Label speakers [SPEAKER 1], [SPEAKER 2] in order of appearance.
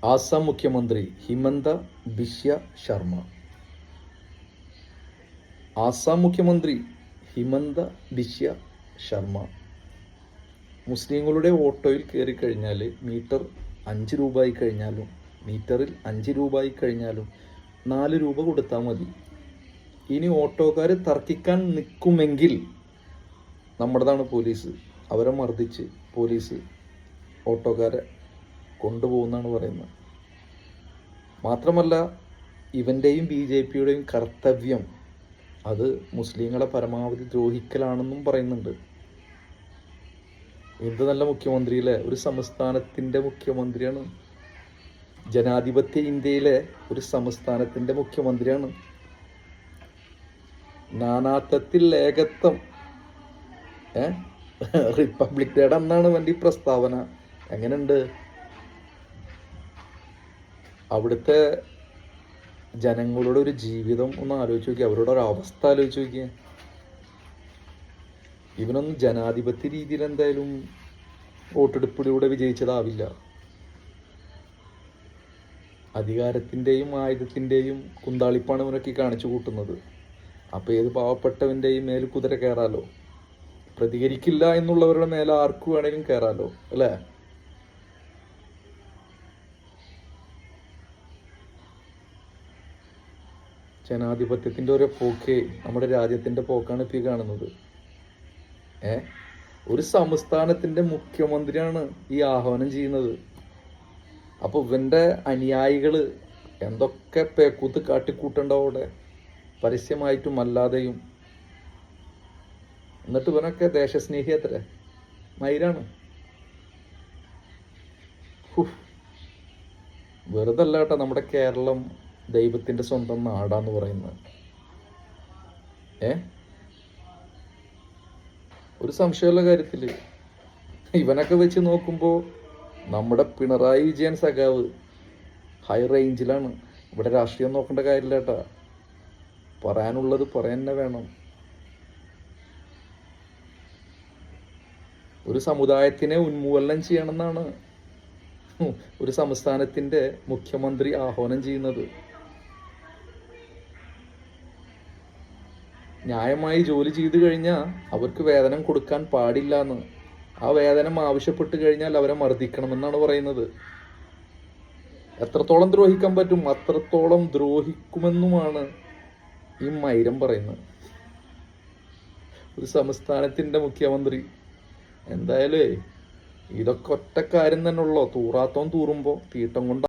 [SPEAKER 1] ആസാം മുഖ്യമന്ത്രി ഹിമന്ത ബിശ്വ ശർമ്മ. ആസാം മുഖ്യമന്ത്രി ഹിമന്ത ബിശ്വ ശർമ്മ മുസ്ലിങ്ങളുടെ ഓട്ടോയിൽ കയറി കഴിഞ്ഞാൽ മീറ്റർ 5 രൂപ ആയി കഴിഞ്ഞാലും മീറ്ററിൽ 5 രൂപ ആയി കഴിഞ്ഞാലും 4 രൂപ കൊടുത്താൽ മതി. ഇനി ഓട്ടോക്കാർ തർക്കിക്കാൻ നിൽക്കുമെങ്കിൽ നമ്മുടേതാണ് പോലീസ്. അവരെ മർദ്ദിച്ച് പോലീസ് ഓട്ടോക്കാരെ കൊണ്ടുപോകുന്നാണ് പറയുന്നത്. മാത്രമല്ല, ഇവൻ്റെയും BJP-യുടെയും കർത്തവ്യം അത് മുസ്ലിങ്ങളെ പരമാവധി ദ്രോഹിക്കലാണെന്നും പറയുന്നുണ്ട്. എന്ത് നല്ല മുഖ്യമന്ത്രിയിലെ ഒരു സംസ്ഥാനത്തിൻ്റെ മുഖ്യമന്ത്രിയാണ്. ജനാധിപത്യ ഇന്ത്യയിലെ ഒരു സംസ്ഥാനത്തിൻ്റെ മുഖ്യമന്ത്രിയാണ്. നാനാത്വത്തിൽ ഏകത്വം, റിപ്പബ്ലിക് ഡേയുടെ അന്നാണ് വേണ്ടി പ്രസ്താവന. എങ്ങനെയുണ്ട്? അവിടുത്തെ ജനങ്ങളുടെ ഒരു ജീവിതം ഒന്ന് ആലോചിച്ച് നോക്കിയാൽ, അവരുടെ ഒരു അവസ്ഥ ആലോചിച്ച് നോക്കിയാൽ. ഇവനൊന്നും ജനാധിപത്യ രീതിയിൽ എന്തായാലും വോട്ടെടുപ്പിലൂടെ വിജയിച്ചതാവില്ല. അധികാരത്തിൻ്റെയും ആയുധത്തിൻ്റെയും കുന്താളിപ്പാണ് ഇവനൊക്കെ കാണിച്ചു കൂട്ടുന്നത്. അപ്പോൾ ഏത് പാവപ്പെട്ടവൻ്റെയും മേൽ കുതിര കയറാലോ. പ്രതികരിക്കില്ല എന്നുള്ളവരുടെ മേലെ ആർക്കു വേണേലും കയറാലോ, അല്ലേ? ജനാധിപത്യത്തിൻ്റെ ഒരു പോക്കേ നമ്മുടെ രാജ്യത്തിൻ്റെ പോക്കാണ് ഇപ്പോൾ ഈ കാണുന്നത്. ഒരു സംസ്ഥാനത്തിൻ്റെ മുഖ്യമന്ത്രിയാണ് ഈ ആഹ്വാനം ചെയ്യുന്നത്. അപ്പോൾ ഇവൻ്റെ അനുയായികൾ എന്തൊക്കെ പേക്കൂത്ത് കാട്ടിക്കൂട്ടുണ്ടാവും അവിടെ, പരസ്യമായിട്ടും അല്ലാതെയും. എന്നിട്ട് ഇവനൊക്കെ ദേശസ്നേഹി അത്ര മൈരാണ്. വെറുതെ അല്ല കേട്ടോ നമ്മുടെ കേരളം ദൈവത്തിൻ്റെ സ്വന്തം നാടാന്ന് പറയുന്നത്. ഒരു സംശയമുള്ള കാര്യത്തിൽ ഇവനൊക്കെ വെച്ച് നോക്കുമ്പോൾ നമ്മുടെ പിണറായി വിജയൻ സഖാവ് ഹൈ റേഞ്ചിലാണ്. ഇവിടെ രാഷ്ട്രീയം നോക്കേണ്ട കാര്യമില്ല കേട്ടാ. പറയാനുള്ളത് പറയാൻ തന്നെ വേണം. ഒരു സമുദായത്തിനെ ഉന്മൂലനം ചെയ്യണമെന്നാണ് ഒരു സംസ്ഥാനത്തിൻ്റെ മുഖ്യമന്ത്രി ആഹ്വാനം ചെയ്യുന്നത്. ന്യായമായി ജോലി ചെയ്തു കഴിഞ്ഞാൽ അവർക്ക് വേതനം കൊടുക്കാൻ പാടില്ല എന്ന്. ആ വേതനം ആവശ്യപ്പെട്ട് കഴിഞ്ഞാൽ അവരെ മർദ്ദിക്കണമെന്നാണ് പറയുന്നത്. എത്രത്തോളം ദ്രോഹിക്കാൻ പറ്റും അത്രത്തോളം ദ്രോഹിക്കുമെന്നുമാണ് ഈ മൈരം പറയുന്നത്. ഒരു സംസ്ഥാനത്തിൻ്റെ മുഖ്യമന്ത്രി. എന്തായാലും ഇതൊക്കെ ഒറ്റ കാര്യം തന്നെ ഉള്ളോ, തൂറാത്തോൻ തൂറുമ്പോൾ തീട്ടം കൊണ്ട്